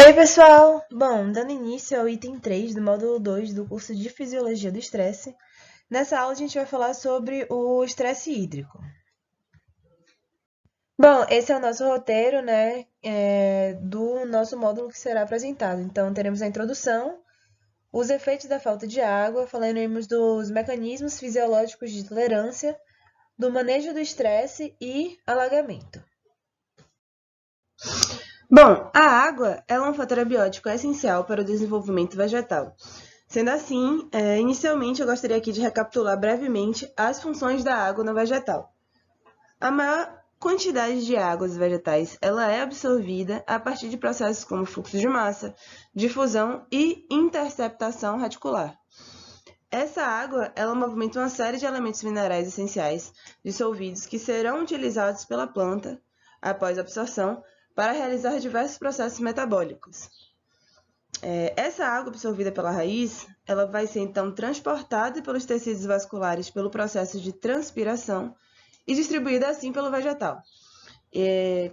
Ei, pessoal! Bom, dando início ao item 3 do módulo 2 do curso de Fisiologia do Estresse, nessa aula a gente vai falar sobre o estresse hídrico. Bom, esse é o nosso roteiro, né, do nosso módulo que será apresentado. Então, teremos a introdução, os efeitos da falta de água, falaremos dos mecanismos fisiológicos de tolerância, do manejo do estresse e alagamento. Bom, a água é um fator abiótico essencial para o desenvolvimento vegetal. Sendo assim, inicialmente eu gostaria aqui de recapitular brevemente as funções da água no vegetal. A maior quantidade de água dos vegetais ela é absorvida a partir de processos como fluxo de massa, difusão e interceptação reticular. Essa água ela movimenta uma série de elementos minerais essenciais dissolvidos que serão utilizados pela planta após a absorção para realizar diversos processos metabólicos. Essa água absorvida pela raiz, ela vai ser então transportada pelos tecidos vasculares pelo processo de transpiração e distribuída assim pelo vegetal.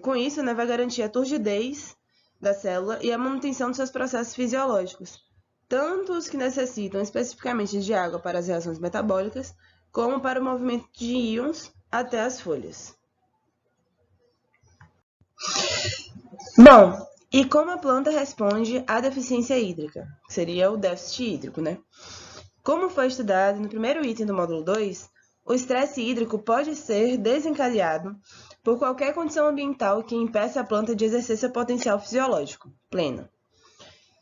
Com isso, vai garantir a turgidez da célula e a manutenção dos seus processos fisiológicos, tanto os que necessitam especificamente de água para as reações metabólicas, como para o movimento de íons até as folhas. Bom, e como a planta responde à deficiência hídrica? Seria o déficit hídrico, né? Como foi estudado no primeiro item do módulo 2, o estresse hídrico pode ser desencadeado por qualquer condição ambiental que impeça a planta de exercer seu potencial fisiológico pleno.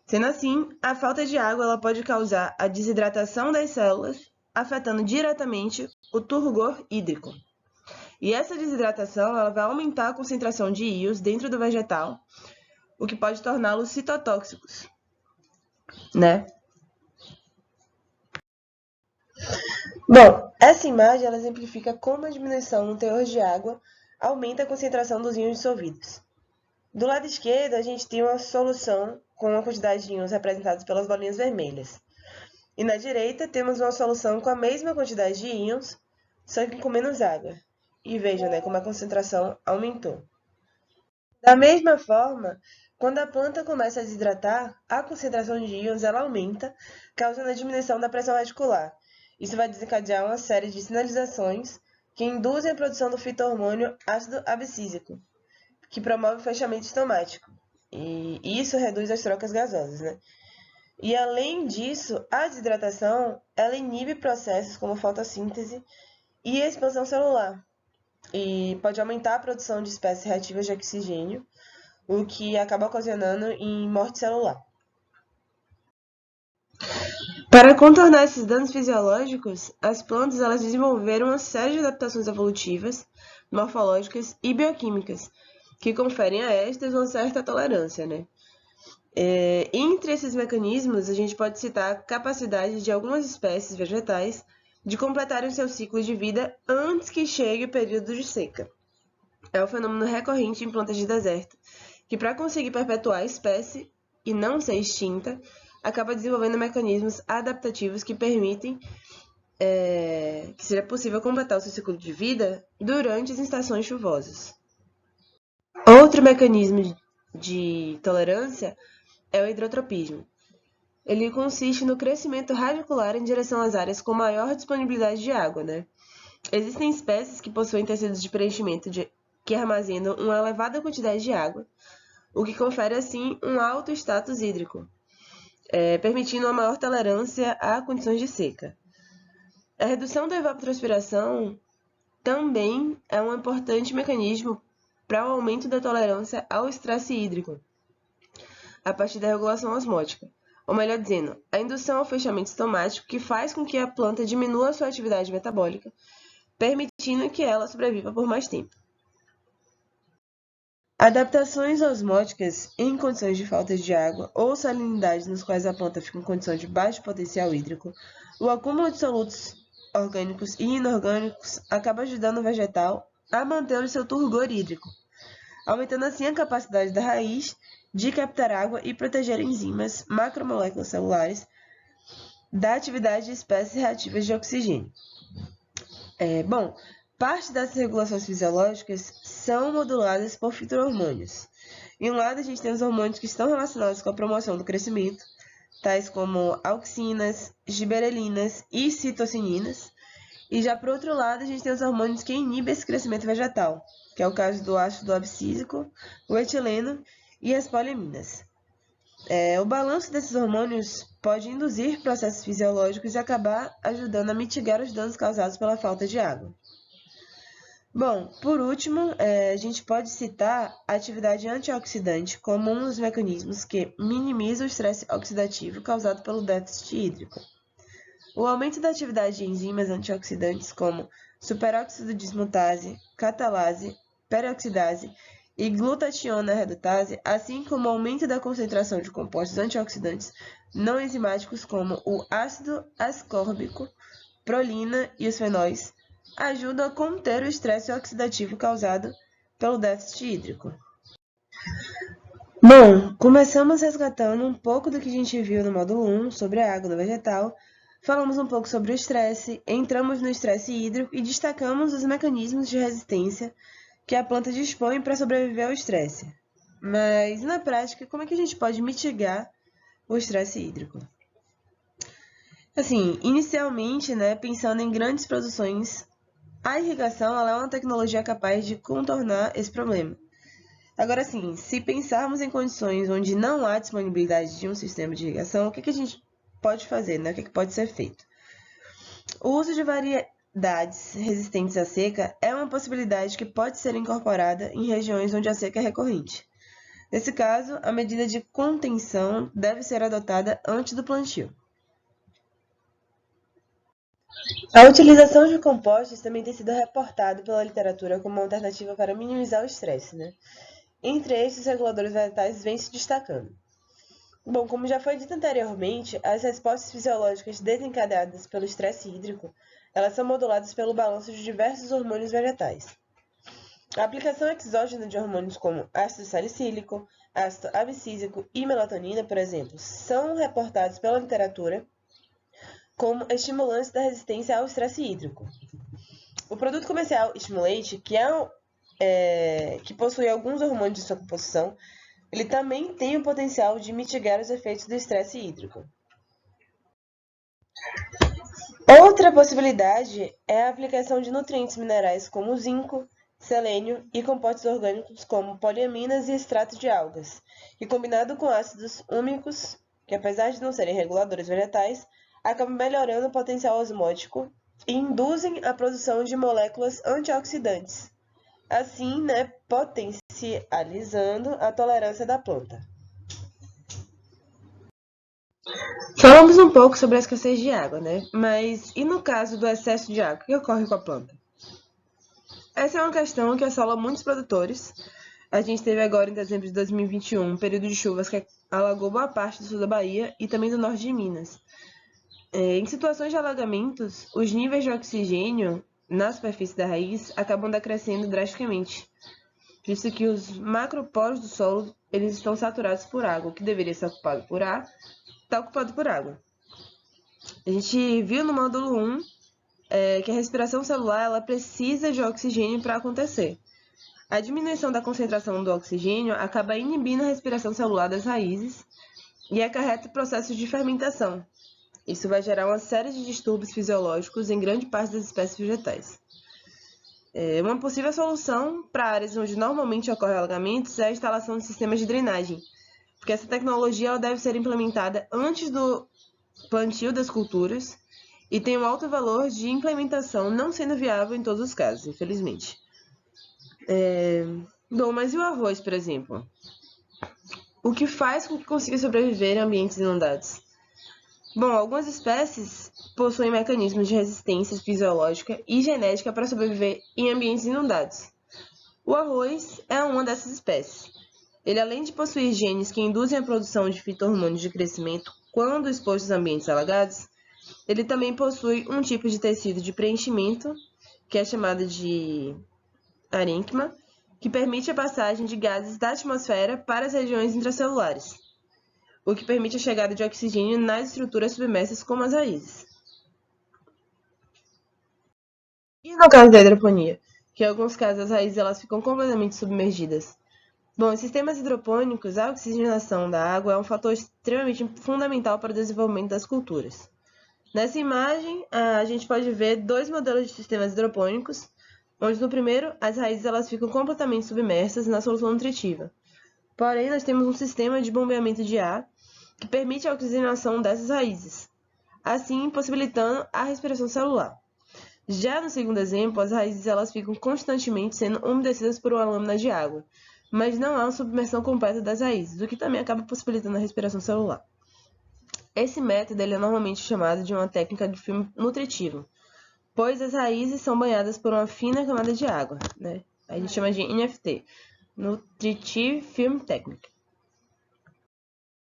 Sendo assim, a falta de água ela pode causar a desidratação das células, afetando diretamente o turgor hídrico. E essa desidratação ela vai aumentar a concentração de íons dentro do vegetal, o que pode torná-los citotóxicos, né? Bom, essa imagem ela exemplifica como a diminuição no teor de água aumenta a concentração dos íons dissolvidos. Do lado esquerdo, a gente tem uma solução com a quantidade de íons representados pelas bolinhas vermelhas. E na direita, temos uma solução com a mesma quantidade de íons, só que com menos água. E vejam, como a concentração aumentou. Da mesma forma, quando a planta começa a desidratar, a concentração de íons ela aumenta, causando a diminuição da pressão reticular. Isso vai desencadear uma série de sinalizações que induzem a produção do fito-hormônio ácido abscísico, que promove o fechamento estomático. E isso reduz as trocas gasosas, E além disso, a desidratação ela inibe processos como fotossíntese e expansão celular, e pode aumentar a produção de espécies reativas de oxigênio, o que acaba ocasionando em morte celular. Para contornar esses danos fisiológicos, as plantas elas desenvolveram uma série de adaptações evolutivas, morfológicas e bioquímicas, que conferem a estas uma certa tolerância, Entre esses mecanismos, a gente pode citar a capacidade de algumas espécies vegetais de completarem o seu ciclo de vida antes que chegue o período de seca. É um fenômeno recorrente em plantas de deserto, que para conseguir perpetuar a espécie e não ser extinta, acaba desenvolvendo mecanismos adaptativos que permitem que seja possível completar o seu ciclo de vida durante as estações chuvosas. Outro mecanismo de tolerância é o hidrotropismo. Ele consiste no crescimento radicular em direção às áreas com maior disponibilidade de água, Existem espécies que possuem tecidos de preenchimento que armazenam uma elevada quantidade de água, o que confere, assim, um alto status hídrico, permitindo uma maior tolerância a condições de seca. A redução da evapotranspiração também é um importante mecanismo para o aumento da tolerância ao estresse hídrico, a partir da regulação osmótica. Ou melhor dizendo, a indução ao fechamento estomático que faz com que a planta diminua a sua atividade metabólica, permitindo que ela sobreviva por mais tempo. Adaptações osmóticas em condições de falta de água ou salinidade nas quais a planta fica em condição de baixo potencial hídrico, o acúmulo de solutos orgânicos e inorgânicos acaba ajudando o vegetal a manter o seu turgor hídrico, aumentando assim a capacidade da raiz de captar água e proteger enzimas macromoléculas celulares da atividade de espécies reativas de oxigênio. Parte dessas regulações fisiológicas são moduladas por fito-hormônios. Em um lado, a gente tem os hormônios que estão relacionados com a promoção do crescimento, tais como auxinas, giberelinas e citocininas. E já por outro lado, a gente tem os hormônios que inibem esse crescimento vegetal, que é o caso do ácido abscísico, o etileno e as poliaminas. O balanço desses hormônios pode induzir processos fisiológicos e acabar ajudando a mitigar os danos causados pela falta de água. Bom, por último, a gente pode citar a atividade antioxidante como um dos mecanismos que minimiza o estresse oxidativo causado pelo déficit hídrico. O aumento da atividade de enzimas antioxidantes como superóxido dismutase, catalase, peroxidase e glutationa redutase, assim como o aumento da concentração de compostos antioxidantes não enzimáticos como o ácido ascórbico, prolina e os fenóis, ajudam a conter o estresse oxidativo causado pelo déficit hídrico. Bom, começamos resgatando um pouco do que a gente viu no módulo 1 sobre a água no vegetal, falamos um pouco sobre o estresse, entramos no estresse hídrico e destacamos os mecanismos de resistência que a planta dispõe para sobreviver ao estresse. Mas, na prática, como é que a gente pode mitigar o estresse hídrico? Assim, inicialmente, pensando em grandes produções, a irrigação ela é uma tecnologia capaz de contornar esse problema. Agora, sim, se pensarmos em condições onde não há disponibilidade de um sistema de irrigação, o que a gente pode fazer, O que pode ser feito? O uso de variedades resistentes à seca é uma possibilidade que pode ser incorporada em regiões onde a seca é recorrente. Nesse caso, a medida de contenção deve ser adotada antes do plantio. A utilização de compostos também tem sido reportado pela literatura como uma alternativa para minimizar o estresse, Entre estes, os reguladores vegetais vêm se destacando. Bom, como já foi dito anteriormente, as respostas fisiológicas desencadeadas pelo estresse hídrico, elas são moduladas pelo balanço de diversos hormônios vegetais. A aplicação exógena de hormônios como ácido salicílico, ácido abscísico e melatonina, por exemplo, são reportados pela literatura como estimulantes da resistência ao estresse hídrico. O produto comercial Stimulate, que possui alguns hormônios de sua composição, ele também tem o potencial de mitigar os efeitos do estresse hídrico. Outra possibilidade é a aplicação de nutrientes minerais como zinco, selênio e compostos orgânicos como poliaminas e extratos de algas, que combinado com ácidos úmicos, que apesar de não serem reguladores vegetais, acabam melhorando o potencial osmótico e induzem a produção de moléculas antioxidantes, assim, potencializando a tolerância da planta. Falamos um pouco sobre a escassez de água, Mas e no caso do excesso de água, o que ocorre com a planta? Essa é uma questão que assola muitos produtores. A gente teve agora, em dezembro de 2021, um período de chuvas que alagou boa parte do sul da Bahia e também do norte de Minas. Em situações de alagamentos, os níveis de oxigênio na superfície da raiz acabam decrescendo drasticamente, visto que os macroporos do solo eles estão saturados por água. O que deveria ser ocupado por ar está ocupado por água. A gente viu no módulo 1 que a respiração celular ela precisa de oxigênio para acontecer. A diminuição da concentração do oxigênio acaba inibindo a respiração celular das raízes e acarreta processos de fermentação. Isso vai gerar uma série de distúrbios fisiológicos em grande parte das espécies vegetais. Uma possível solução para áreas onde normalmente ocorrem alagamentos é a instalação de sistemas de drenagem, porque essa tecnologia ela deve ser implementada antes do plantio das culturas e tem um alto valor de implementação, não sendo viável em todos os casos, infelizmente. Bom, mas e o arroz, por exemplo? O que faz com que consiga sobreviver em ambientes inundados? Bom, algumas espécies possuem mecanismos de resistência fisiológica e genética para sobreviver em ambientes inundados. O arroz é uma dessas espécies. Ele, além de possuir genes que induzem a produção de fito-hormônios de crescimento quando expostos a ambientes alagados, ele também possui um tipo de tecido de preenchimento, que é chamado de arênquima, que permite a passagem de gases da atmosfera para as regiões intracelulares, o que permite a chegada de oxigênio nas estruturas submersas como as raízes. E no caso da hidroponia, que em alguns casos as raízes elas ficam completamente submergidas, Bom, em sistemas hidropônicos, a oxigenação da água é um fator extremamente fundamental para o desenvolvimento das culturas. Nessa imagem, a gente pode ver dois modelos de sistemas hidropônicos, onde no primeiro, as raízes elas ficam completamente submersas na solução nutritiva. Porém, nós temos um sistema de bombeamento de ar que permite a oxigenação dessas raízes, assim possibilitando a respiração celular. Já no segundo exemplo, as raízes elas ficam constantemente sendo umedecidas por uma lâmina de água, mas não há uma submersão completa das raízes, o que também acaba possibilitando a respiração celular. Esse método ele é normalmente chamado de uma técnica de filme nutritivo, pois as raízes são banhadas por uma fina camada de água, né? A gente chama de NFT, Nutritive Film Technique.